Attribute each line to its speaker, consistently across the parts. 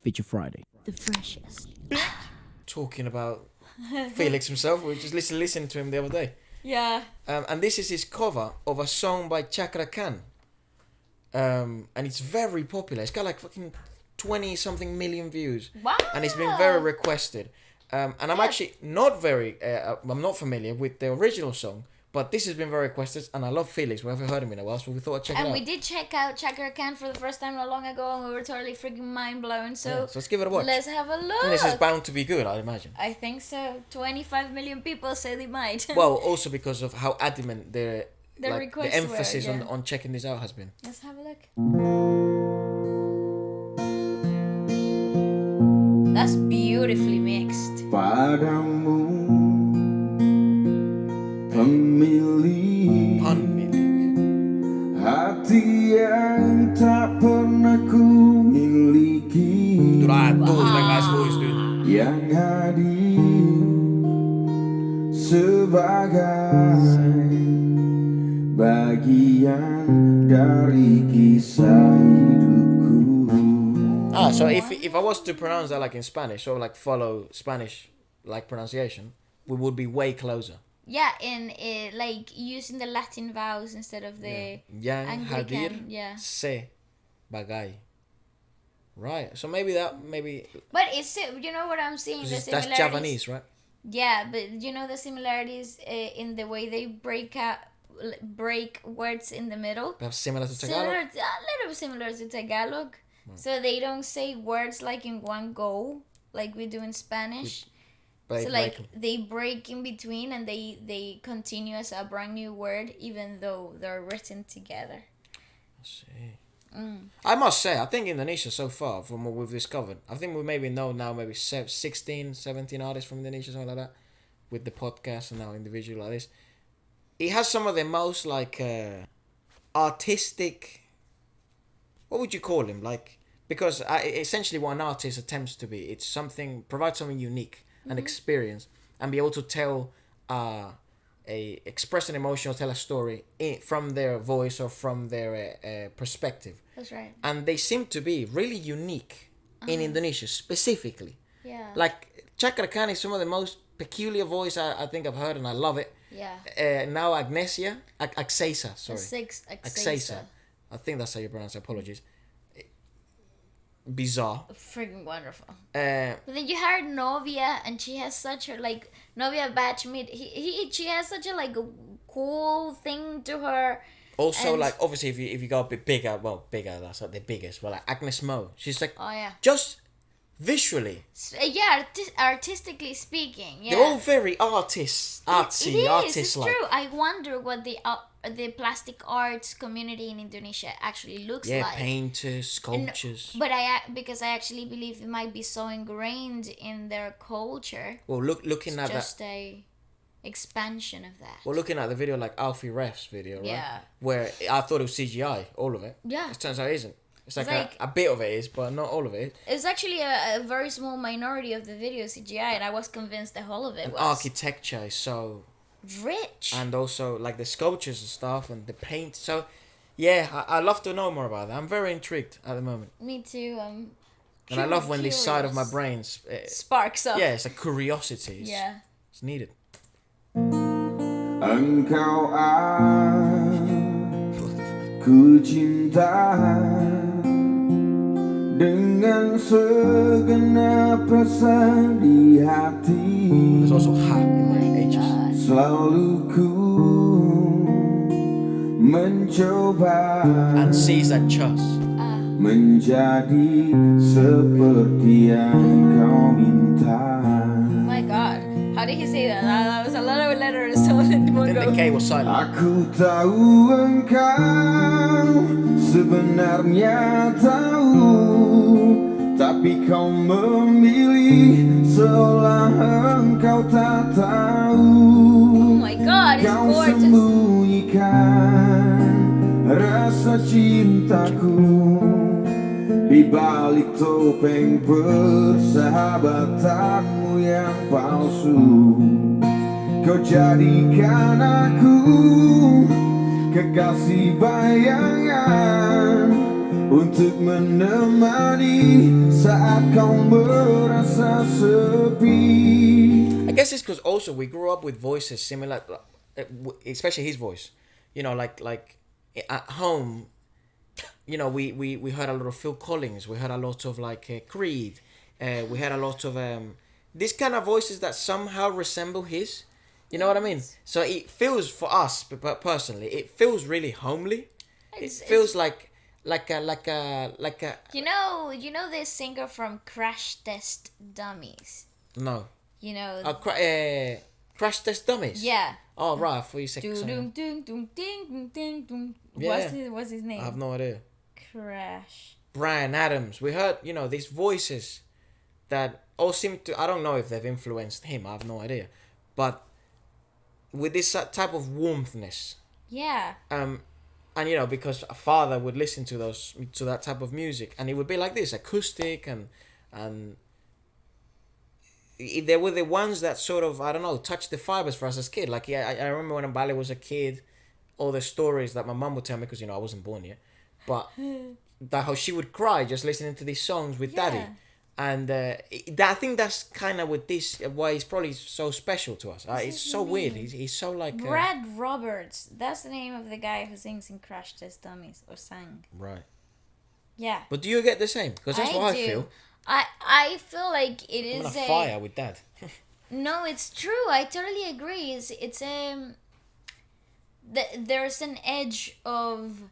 Speaker 1: Feature Friday.
Speaker 2: The freshest.
Speaker 3: Talking about Felix himself, we just listened to him the other day.
Speaker 2: Yeah.
Speaker 3: And this is his cover of a song by CHAKRA KHAN. And it's very popular. It's got like fucking 20 something million views.
Speaker 2: Wow.
Speaker 3: And it's been very requested. And I'm actually not I'm not familiar with the original song, but this has been very requested, and I love Felix. We haven't heard him in a while, so we thought I'd check it out.
Speaker 2: And we did check out CHAKRA KHAN for the first time not long ago, and we were totally freaking mind blown. So
Speaker 3: let's give it a watch.
Speaker 2: Let's have a look.
Speaker 3: And this is bound to be good, I imagine.
Speaker 2: I think so. 25 million people say they might.
Speaker 3: Well, also because of how adamant the
Speaker 2: requests
Speaker 3: emphasis
Speaker 2: were, yeah.
Speaker 3: on checking this out has been.
Speaker 2: Let's have a look. That's beautifully mixed.
Speaker 4: Padamu pemilik hati yang tak pernah ku miliki, yang hadir sebagai bagian dari kisah hidupku.
Speaker 3: So if I was to pronounce that like in Spanish, or like follow Spanish like pronunciation, we would be way closer.
Speaker 2: Yeah, in like using the Latin vowels instead of the
Speaker 3: Yang hadir
Speaker 2: Anglican. Yeah.
Speaker 3: se bagai. Right. So maybe.
Speaker 2: But it's, you know what I'm seeing? The
Speaker 3: That's
Speaker 2: similarities.
Speaker 3: Javanese, right?
Speaker 2: Yeah, but you know the similarities in the way they break words in the middle.
Speaker 3: Perhaps similar to Tagalog.
Speaker 2: A little similar to Tagalog. So they don't say words like in one go, like we do in Spanish. So like they break in between and they continue as a brand new word, even though they're written together.
Speaker 3: I see. I must say, I think Indonesia so far, from what we've discovered, I think we maybe know now maybe 16, 17 artists from Indonesia, something like that, with the podcast and now individual like this. It has some of the most like artistic, what would you call him? Like, because essentially what an artist attempts to be, it's provide something unique, an experience, and be able to tell express an emotion or tell a story from their voice or from their perspective.
Speaker 2: That's right.
Speaker 3: And they seem to be really unique in Indonesia specifically.
Speaker 2: Yeah.
Speaker 3: Like CHAKRA KHAN is some of the most peculiar voice I think I've heard, and I love it.
Speaker 2: Yeah.
Speaker 3: Now Agnesia, Axesa, sorry.
Speaker 2: Axesa.
Speaker 3: I think that's how you pronounce it. Apologies. Bizarre.
Speaker 2: Freaking wonderful.
Speaker 3: But
Speaker 2: then you heard Novia, and she has such a like Novia Batchmid. She has such a like cool thing to her.
Speaker 3: Also,
Speaker 2: and
Speaker 3: like obviously, if you go a bit bigger, that's like the biggest. Well, like Agnes Mo, she's like,
Speaker 2: oh yeah,
Speaker 3: just visually.
Speaker 2: Yeah, artistically speaking, yeah.
Speaker 3: They're all very artsy,
Speaker 2: It's
Speaker 3: like.
Speaker 2: true. I wonder what the plastic arts community in Indonesia actually looks like.
Speaker 3: Yeah, painters, sculptures.
Speaker 2: But because I actually believe it might be so ingrained in their culture.
Speaker 3: Well, looking at
Speaker 2: just a expansion of that.
Speaker 3: Well, looking at the video, like Alfie Ref's video, right?
Speaker 2: Yeah.
Speaker 3: Where I thought it was CGI, all of it.
Speaker 2: Yeah.
Speaker 3: It turns out it isn't. It's like a bit of it is, but not all of it.
Speaker 2: It's actually a very small minority of the video CGI, and I was convinced the whole of it was.
Speaker 3: Architecture is so
Speaker 2: rich.
Speaker 3: And also like the sculptures and stuff and the paint. So, yeah, I love to know more about that. I'm very intrigued at the moment.
Speaker 2: Me too.
Speaker 3: And I love when this side of my brain
Speaker 2: sparks up.
Speaker 3: Yeah, it's a curiosity. It's needed.
Speaker 4: Engkau aku cinta dengan segenap rasa di hati.
Speaker 3: There's also ha in my H's.
Speaker 4: Selalu ku mencoba
Speaker 3: and C's and chus
Speaker 4: menjadi seperti yang kau minta.
Speaker 2: Oh my God, how did he say that? That was a lot of letters all in one go.
Speaker 3: The K was silent.
Speaker 4: Aku tahu engkau sebenarnya tahu, tapi kau memilih seolah engkau tak tahu.
Speaker 2: Oh my God, it's
Speaker 4: kau
Speaker 2: gorgeous.
Speaker 4: Sembunyikan rasa cintaku di balik topeng persahabatanmu yang palsu. Kau jadikan aku kekasih bayangan untuk menemani saat kau merasa sepi.
Speaker 3: I guess it's because also we grew up with voices similar, especially his voice. You know, like at home, you know, we heard a lot of Phil Collins. We heard a lot of like Creed. We had a lot of these kind of voices that somehow resemble his. You know what I mean? So it feels for us, but personally, it feels really homely. It feels like a.
Speaker 2: You know this singer from Crash Test Dummies.
Speaker 3: No.
Speaker 2: You know.
Speaker 3: Crash Test Dummies.
Speaker 2: Yeah.
Speaker 3: Oh right, I thought you said.
Speaker 2: What's his name?
Speaker 3: I have no idea.
Speaker 2: Crash.
Speaker 3: Bryan Adams. We heard, you know, these voices that all seem to. I don't know if they've influenced him. I have no idea, but with this type of warmthness.
Speaker 2: Yeah.
Speaker 3: And you know, because a father would listen to that type of music, and it would be like this, acoustic, and they were the ones that sort of, I don't know, touched the fibers for us as kids. Like, yeah, I remember when Bali was a kid, all the stories that my mum would tell me, because, you know, I wasn't born yet, but that how she would cry just listening to these songs with daddy. And I think that's kind of with this, why he's probably so special to us. It's so weird. He's so like...
Speaker 2: Brad Roberts. That's the name of the guy who sings in Crash Test Dummies, or sang.
Speaker 3: Right.
Speaker 2: Yeah.
Speaker 3: But do you get the same? Because that's what I feel.
Speaker 2: I feel like it is
Speaker 3: I'm on a fire with Dad.
Speaker 2: No, it's true. I totally agree. There's an edge of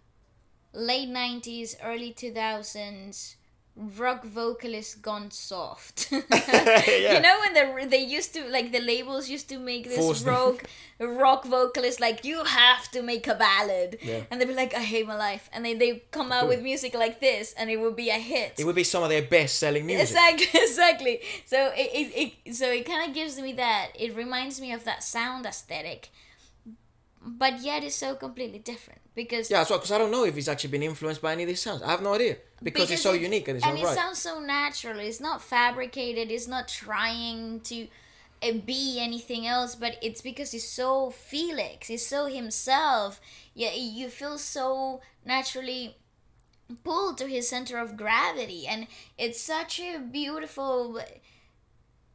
Speaker 2: late 90s, early 2000s rock vocalist gone soft.
Speaker 3: Yeah.
Speaker 2: You know when they used to, like, the labels used to make this rock vocalist like, you have to make a ballad, and they'd be like, I hate my life, and they come out with music like this, and it would be a hit.
Speaker 3: It would be some of their best selling music.
Speaker 2: Exactly. So it kind of gives me that. It reminds me of that sound aesthetic, but yet it's so completely different. Because
Speaker 3: yeah, because I don't know if he's actually been influenced by any of these sounds. I have no idea, because it's so unique and it's
Speaker 2: it sounds so natural. It's not fabricated. It's not trying to be anything else, but it's because he's so Felix. He's so himself. Yeah, you feel so naturally pulled to his center of gravity, and it's such a beautiful,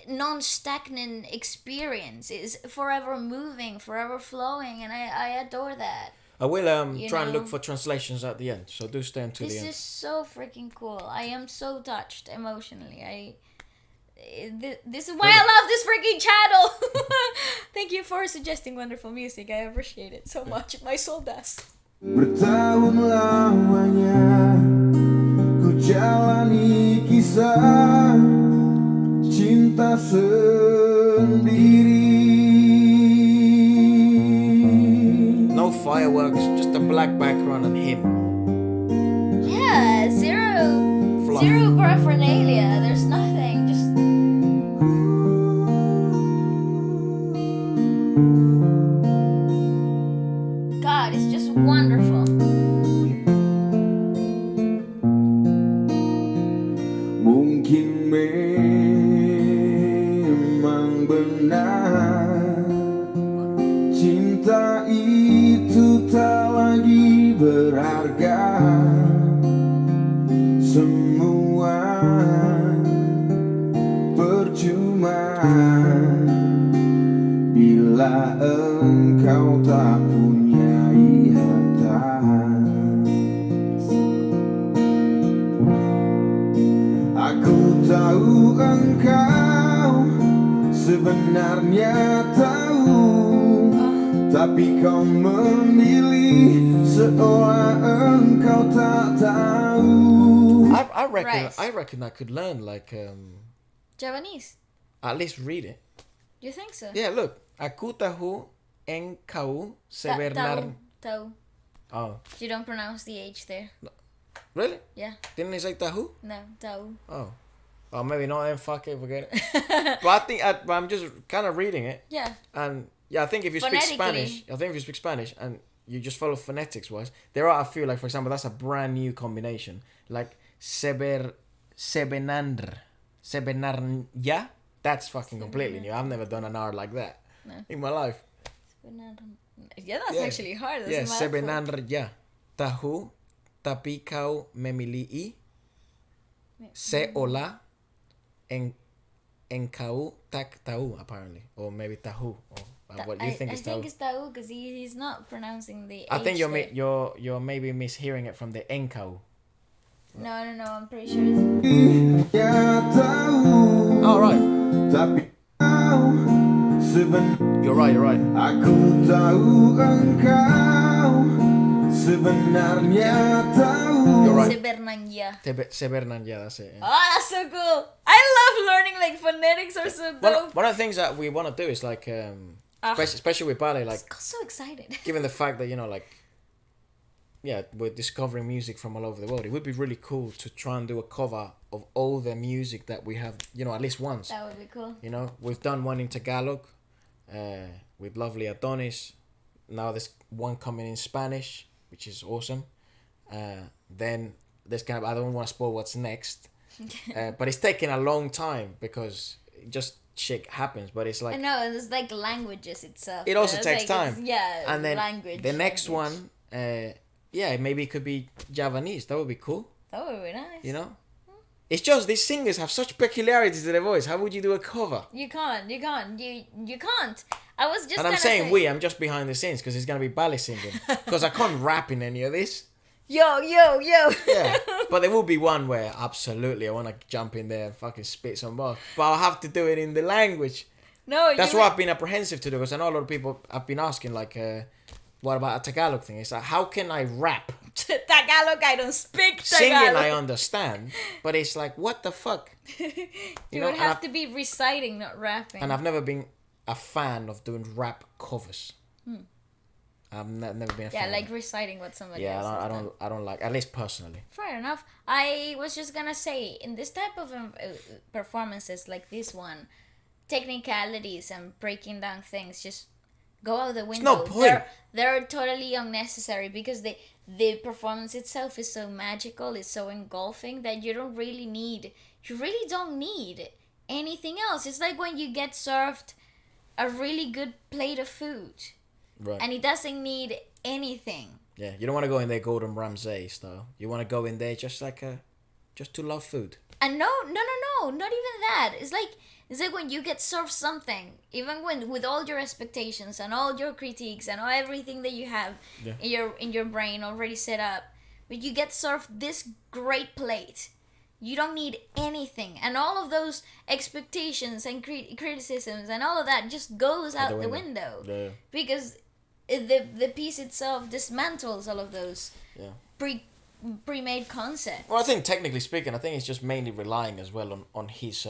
Speaker 2: non-stagnant experience. It's forever moving, forever flowing, and I adore that.
Speaker 3: I will try and look for translations at the end, so do stay until the end.
Speaker 2: This is so freaking cool. I am so touched emotionally. This is why I love this freaking channel. Thank you for suggesting wonderful music. I appreciate it so much. My soul does.
Speaker 4: Bertahun lamanya ku jalani kisah cinta sendiri.
Speaker 3: No fireworks, just a black background and him.
Speaker 2: Yeah, zero paraphernalia. There's nothing. Just God, it's just wonderful.
Speaker 4: Mungkin memang benar cinta itu tak lagi berharga. Semua percuma bila engkau tak punyai harta. Aku tahu engkau sebenarnya tahu, tapi kau memilih seolah engkau tak tahu.
Speaker 3: I reckon I could learn like
Speaker 2: Japanese.
Speaker 3: at least read it.
Speaker 2: You think so?
Speaker 3: Yeah, look. Aku tahu engkau sebenarnya.
Speaker 2: Tahu.
Speaker 3: Oh.
Speaker 2: You don't pronounce the H there.
Speaker 3: Really?
Speaker 2: Yeah.
Speaker 3: Didn't he say tahu?
Speaker 2: No, tahu.
Speaker 3: Oh. Oh, maybe not then. Fuck it, forget it. But I'm just kind of reading it.
Speaker 2: Yeah.
Speaker 3: And yeah, I think if you speak Spanish and you just follow phonetics wise, there are, I feel like, for example, that's a brand new combination. Like sebenarnya. That's fucking completely new. I've never done an R like that in my life.
Speaker 2: Yeah, that's actually hard. That's
Speaker 3: sebenarnya. Tahu tapi kau memilih seolah engkau tak tahu, apparently, or maybe tahu, or what do you think is tahu?
Speaker 2: I think it's tahu because he's not pronouncing the
Speaker 3: I think
Speaker 2: H
Speaker 3: you're maybe mishearing it from the engkau.
Speaker 2: No, I'm pretty sure it's...
Speaker 3: Oh, right. You're right.
Speaker 4: Aku tahu engkau sebenarnya tahu.
Speaker 3: You're right.
Speaker 2: Sebenarnya.
Speaker 3: That's it. Yeah.
Speaker 2: Oh, that's so cool. I love learning like phonetics are so dope.
Speaker 3: One of the things that we want to do is like, especially with ballet, like,
Speaker 2: I'm so excited.
Speaker 3: given the fact that, like, we're discovering music from all over the world, it would be really cool to try and do a cover of all the music that we have, at least once.
Speaker 2: That would be cool.
Speaker 3: We've done one in Tagalog with lovely Adonis. Now there's one coming in Spanish, which is awesome. Then there's I don't want to spoil what's next, but it's taking a long time because just shit happens. But it's like,
Speaker 2: I know, it's like languages itself.
Speaker 3: It also takes time.
Speaker 2: Yeah,
Speaker 3: and then
Speaker 2: language.
Speaker 3: The next one, maybe it could be Javanese. That would be cool.
Speaker 2: That would be nice.
Speaker 3: It's just these singers have such peculiarities to their voice. How would you do a cover?
Speaker 2: You can't. You can't. I was just.
Speaker 3: And I'm saying I'm just behind the scenes because it's gonna be ballet singing. Because I can't rap in any of this.
Speaker 2: Yo.
Speaker 3: Yeah, but there will be one where absolutely I want to jump in there and fucking spit some bars, but I'll have to do it in the language.
Speaker 2: No,
Speaker 3: that's what I've been apprehensive to do, because I know a lot of people have been asking like, what about a Tagalog thing? It's like, how can I rap?
Speaker 2: Tagalog, I don't speak Tagalog.
Speaker 3: Singing I understand, but it's like, what the fuck?
Speaker 2: You would have to be reciting, not rapping.
Speaker 3: And I've never been a fan of doing rap covers. I've never been a fan.
Speaker 2: Yeah, like reciting what somebody else has done.
Speaker 3: I don't like, at least personally.
Speaker 2: Fair enough. I was just gonna say, in this type of performances like this one, technicalities and breaking down things just go out the window.
Speaker 3: There's no point.
Speaker 2: They're totally unnecessary because the performance itself is so magical, it's so engulfing that you really don't need anything else. It's like when you get served a really good plate of food.
Speaker 3: Right.
Speaker 2: And it doesn't need anything.
Speaker 3: Yeah, you don't want to go in there Gordon Ramsay style. You want to go in there just to love food.
Speaker 2: And no, not even that. It's like when you get served something, even when with all your expectations and all your critiques and all everything that you have in your brain already set up, but you get served this great plate. You don't need anything, and all of those expectations and criticisms and all of that just goes out the window.
Speaker 3: Yeah.
Speaker 2: Because the piece itself dismantles all of those pre-made concepts.
Speaker 3: Well, I think technically speaking, I think it's just mainly relying as well on his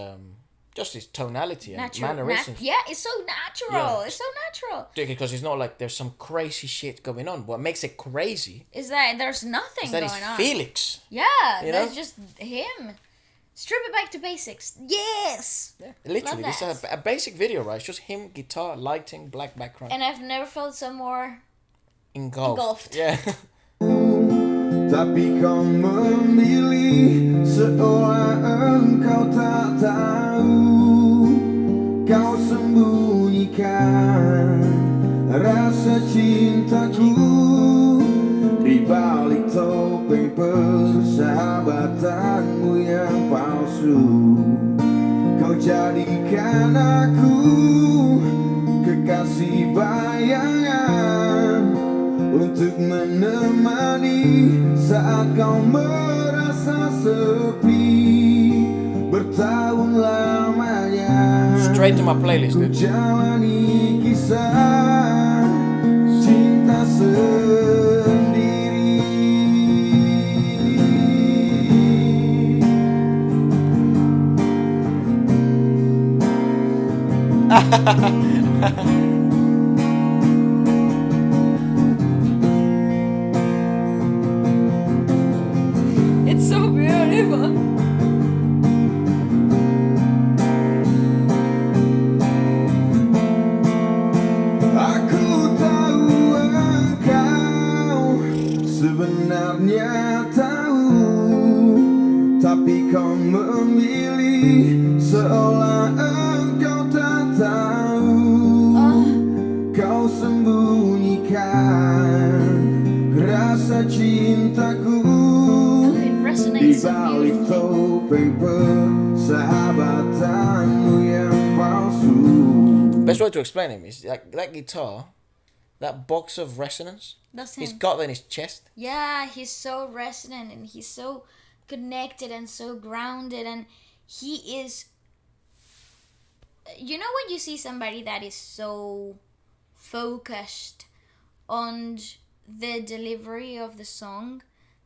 Speaker 3: just his tonality and mannerisms.
Speaker 2: It's so natural. Yeah. It's so natural.
Speaker 3: Because it's not like there's some crazy shit going on. What makes it crazy
Speaker 2: is that there's nothing going on.
Speaker 3: Felix.
Speaker 2: Yeah, that's just him. Strip it back to basics. Yes.
Speaker 3: Yeah, literally, this is a basic video, right? It's just him, guitar, lighting, black background.
Speaker 2: And I've never felt so more engulfed.
Speaker 3: Yeah.
Speaker 4: Tapi kau memilih seolah engkau tak tahu. Kau sembunyikan rasa cintaku di balik topeng persahabatanmu yang palsu. Kau jadikan aku kekasih bayangan untuk menemani saat kau merasa sepi bertahun lamanya.
Speaker 3: Straight to my playlist, dude.
Speaker 4: Jalani kisah cinta sendiri.
Speaker 2: It's so beautiful.
Speaker 4: Aku tahu engkau sebenarnya tahu, tapi kau memilih seolah engkau tak tahu. Kau sembunyikan rasa cintaku
Speaker 3: Best way to explain him is like that guitar, that box of resonance.
Speaker 2: That's him.
Speaker 3: He's got that in his chest.
Speaker 2: Yeah, he's so resonant and he's so connected and so grounded, and he is. You know when you see somebody that is so focused on the delivery of the song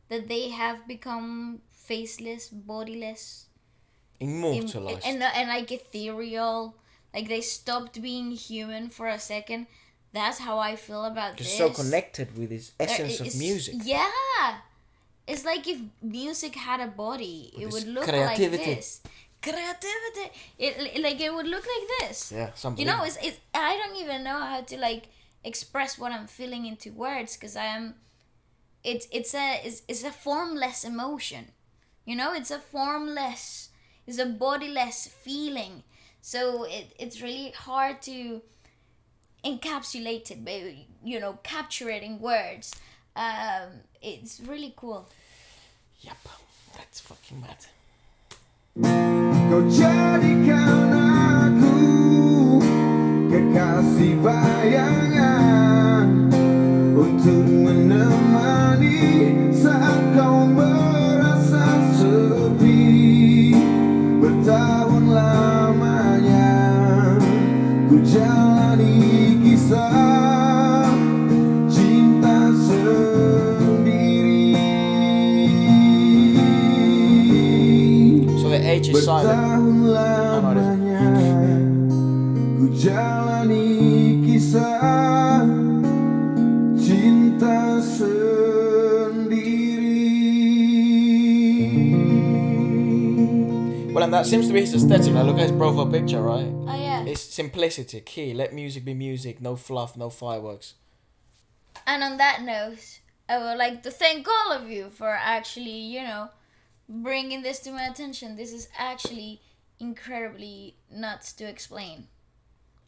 Speaker 2: that they have become faceless, bodiless,
Speaker 3: Immortalized.
Speaker 2: and like ethereal, like they stopped being human for a second. That's how I feel about this.
Speaker 3: Just so connected with his essence of music.
Speaker 2: Yeah, it's like if music had a body,
Speaker 3: With
Speaker 2: it would
Speaker 3: this
Speaker 2: look
Speaker 3: creativity.
Speaker 2: like this. Creativity. It would look like this.
Speaker 3: Yeah, something.
Speaker 2: You know, it's I don't even know how to like express what I'm feeling into words, because I am. It's a formless emotion, you know. It's a formless. It's a bodiless feeling. So it's really hard to encapsulate it, but capture it in words. It's really cool.
Speaker 3: Yep, that's fucking mad.
Speaker 4: Kau jadikan aku kekasih bayangan untuk menemani saat kau merasa sepi. Bertahun lamanya ku jalani kisah cinta sendiri.
Speaker 3: So the H is silent.
Speaker 4: Bertahun lamanya ku jalani kisah cinta sendiri.
Speaker 3: Well, and that seems to be his aesthetic. Now look at his profile picture, right?
Speaker 2: Oh yeah.
Speaker 3: It's simplicity, key. Let music be music. No fluff, no fireworks.
Speaker 2: And on that note, I would like to thank all of you for actually, bringing this to my attention. This is actually incredibly nuts to explain.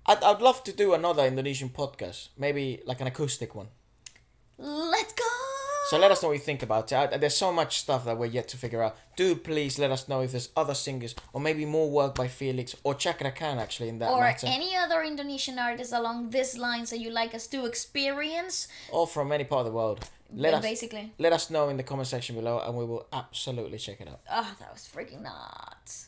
Speaker 3: I'd love to do another Indonesian podcast, maybe like an acoustic one.
Speaker 2: Let's go!
Speaker 3: So let us know what you think about it. There's so much stuff that we're yet to figure out. Do please let us know if there's other singers or maybe more work by Felix or CHAKRA KHAN actually in that
Speaker 2: or
Speaker 3: matter.
Speaker 2: any other Indonesian artists along this lines that you like us to experience.
Speaker 3: Or from any part of the world.
Speaker 2: Basically.
Speaker 3: Let us know in the comment section below and we will absolutely check it out.
Speaker 2: Oh, that was freaking nuts.